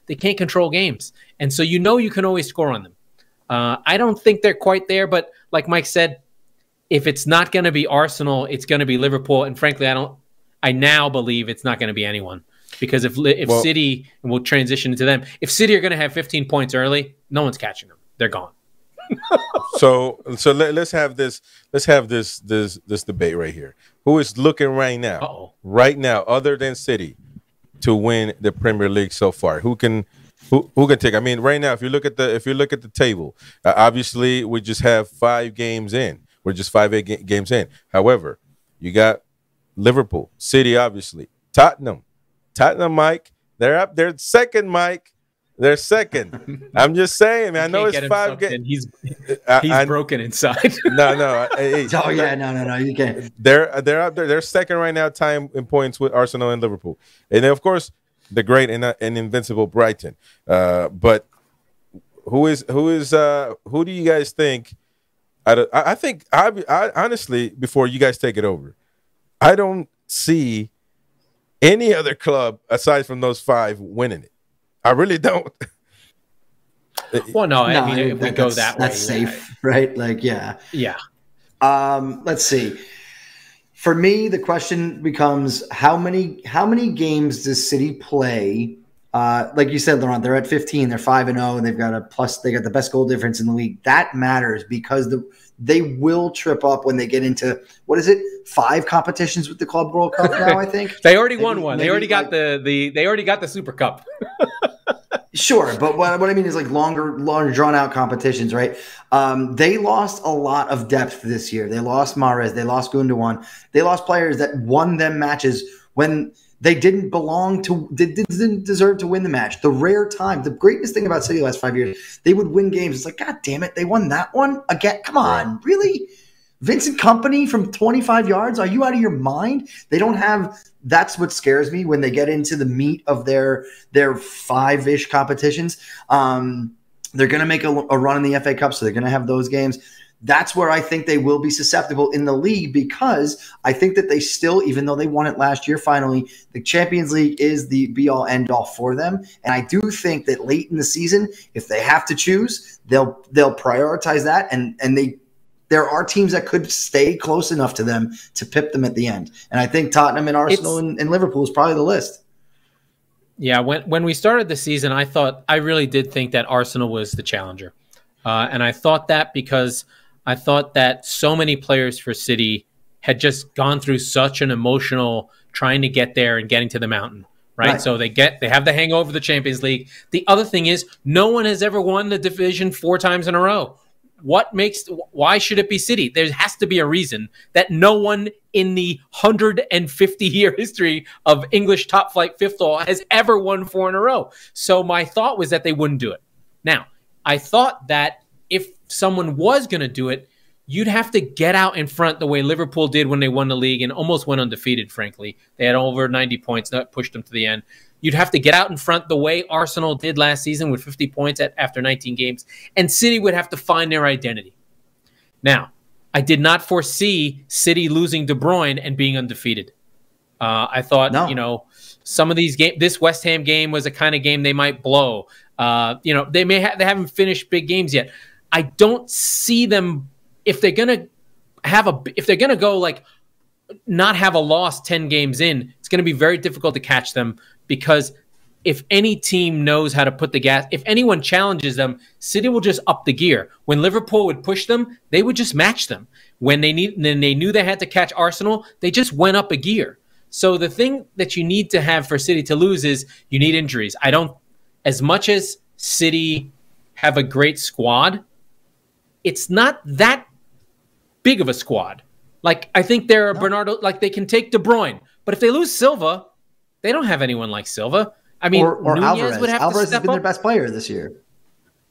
they can't control games. And so you can always score on them. I don't think they're quite there, but like Mike said, if it's not going to be Arsenal, it's going to be Liverpool. And frankly, I now believe it's not going to be anyone. Because if City, and we'll transition into them, if City are going to have 15 points early, no one's catching them. They're gone. So let's have this debate right here. Who is looking right now, other than City, to win the Premier League so far? Who can take? I mean, right now, if you look at the table, obviously we just have 5 games in. We're just 5 games in. However, you got Liverpool, City, obviously, Tottenham, Mike. They're up. They're second, Mike. They're second. I'm just saying, man. I know it's 5 games. He's broken inside. No. No. You can't. They're up there. They're second right now, tying in points with Arsenal and Liverpool, and then of course the great and invincible Brighton. But who do you guys think? I think I honestly, before you guys take it over, I don't see any other club aside from those 5 winning it. I really don't. Well, no, I mean, if we go that way, that's safe, right? Like, yeah. Let's see. For me, the question becomes how many games does City play? Like you said, Laurent, they're at 15. They're 5-0, and they've got a plus. They got the best goal difference in the league. That matters because they will trip up when they get into 5 competitions with the Club World Cup now. I think they already won one. They already got they already got the Super Cup. Sure, but what I mean is like longer drawn out competitions, right? They lost a lot of depth this year. They lost Mahrez, they lost Gundogan, they lost players that won them matches when they didn't didn't deserve to win the match. The rare time, the greatest thing about City the last 5 years, they would win games. It's like, God damn it, they won that one again. Come on, really? Vincent Kompany from 25 yards? Are you out of your mind? They don't have – that's what scares me when they get into the meat of their 5-ish competitions. They're going to make a run in the FA Cup, so they're going to have those games. That's where I think they will be susceptible in the league because I think that they still, even though they won it last year finally, the Champions League is the be-all, end-all for them. And I do think that late in the season, if they have to choose, they'll prioritize that and there are teams that could stay close enough to them to pip them at the end. And I think Tottenham and Arsenal and Liverpool is probably the list. Yeah, when we started the season, I really did think that Arsenal was the challenger. And I thought that because I thought that so many players for City had just gone through such an emotional trying to get there and getting to the mountain. Right? So they have the hangover of the Champions League. The other thing is no one has ever won the division 4 times in a row. Why should it be City? There has to be a reason that no one in the 150-year history of English top flight football has ever won 4 in a row. So my thought was that they wouldn't do it. Now, I thought that if someone was going to do it, you'd have to get out in front the way Liverpool did when they won the league and almost went undefeated, frankly. They had over 90 points that pushed them to the end. You'd have to get out in front the way Arsenal did last season with 50 points after 19 games, and City would have to find their identity. Now, I did not foresee City losing De Bruyne and being undefeated. I thought, some of these games, this West Ham game was a kind of game they might blow. They haven't finished big games yet. I don't see them if they're gonna go like not have a loss 10 games in. It's going to be very difficult to catch them. Because if any team knows how to put the gas, if anyone challenges them, City will just up the gear. When Liverpool would push them, they would just match them. When they knew they had to catch Arsenal, they just went up a gear. So the thing that you need to have for City to lose is you need injuries. As much as City have a great squad, it's not that big of a squad. Like, I think they're Bernardo, like they can take De Bruyne, but if they lose Silva, they don't have anyone like Silva. I mean, or Nunez Alvarez. would have Alvarez to step has been up. their best player this year.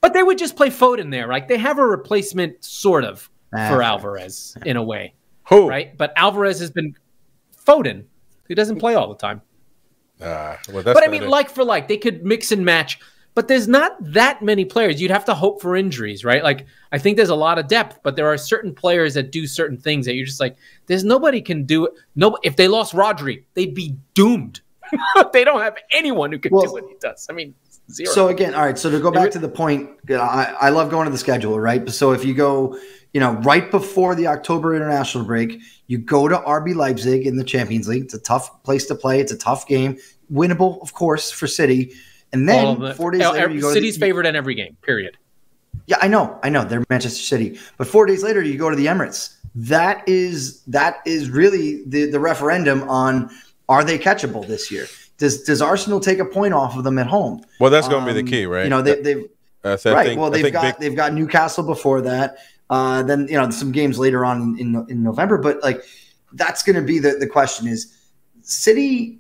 But they would just play Foden there. Like, they have a replacement, sort of, for Alvarez, in a way. Who? Right? But Alvarez has been Foden. He doesn't play all the time. But I mean, like for like, they could mix and match. But there's not that many players. You'd have to hope for injuries, right? Like, I think there's a lot of depth, but there are certain players that do certain things that you're just like, there's nobody can do it. No, if they lost Rodri, they'd be doomed. They don't have anyone who can do what he does. I mean, Zero. So again, all right. So to go back to the point, I love going to the schedule, right? So if you go, right before the October international break, you go to RB Leipzig in the Champions League. It's a tough place to play. It's a tough game, winnable, of course, for City. And then 4 days later, you go City's favored in every game. Period. Yeah, I know. They're Manchester City, but 4 days later, you go to the Emirates. That is really the referendum on, are they catchable this year? Does Arsenal take a point off of them at home? Well, that's going to be the key, right? They've right. Well, they've got Newcastle before that. Then some games later on in November. But like, that's going to be the question: is City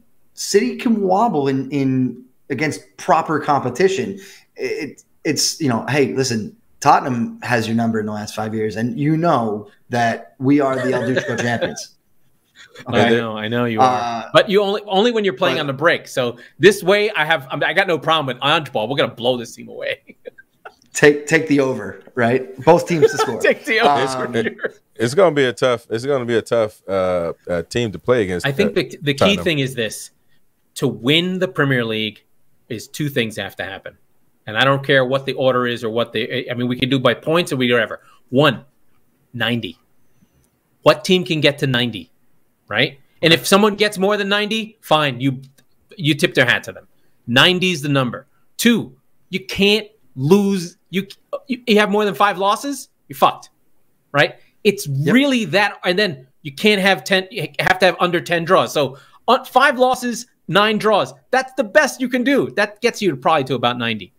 can wobble in against proper competition. It's hey, listen, Tottenham has your number in the last 5 years, and that we are the El Duco champions. Okay. I know you are, but you only when you're playing on the break. So this way, I got no problem with Ange ball. We're gonna blow this team away. Take the over, right? Both teams to score. Take the over. It's gonna be a tough. It's gonna be a tough team to play against. I think the key thing is this: to win the Premier League, is two things have to happen, and I don't care what the order is or what we can do by points or whatever. 1, 90. What team can get to 90? Right? And if someone gets more than 90, fine. You tip their hat to them. 90 is the number. 2, you can't lose. You have more than 5 losses, you're fucked. Right? It's really that. And then you can't have 10. You have to have under 10 draws. So 5 losses, 9 draws. That's the best you can do. That gets you probably to about 90.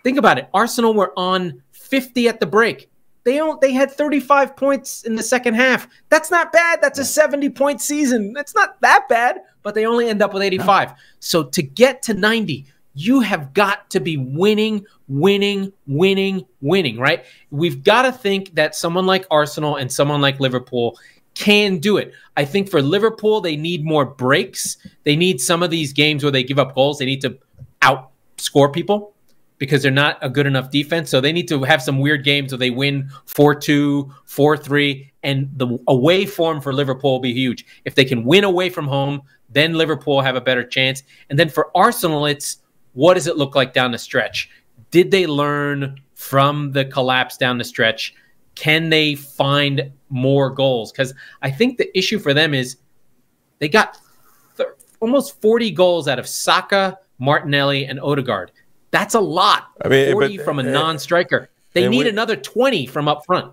Think about it. Arsenal were on 50 at the break. They had 35 points in the second half. That's not bad. That's a 70-point season. That's not that bad, but they only end up with 85. No. So to get to 90, you have got to be winning, right? We've got to think that someone like Arsenal and someone like Liverpool can do it. I think for Liverpool, they need more breaks. They need some of these games where they give up goals. They need to outscore people, because they're not a good enough defense. So they need to have some weird games where they win 4-2, 4-3, and the away form for Liverpool will be huge. If they can win away from home, then Liverpool have a better chance. And then for Arsenal, it's what does it look like down the stretch? Did they learn from the collapse down the stretch? Can they find more goals? Because I think the issue for them is they got almost 40 goals out of Saka, Martinelli, and Odegaard. That's a lot. 40 from a non-striker. They need another 20 from up front.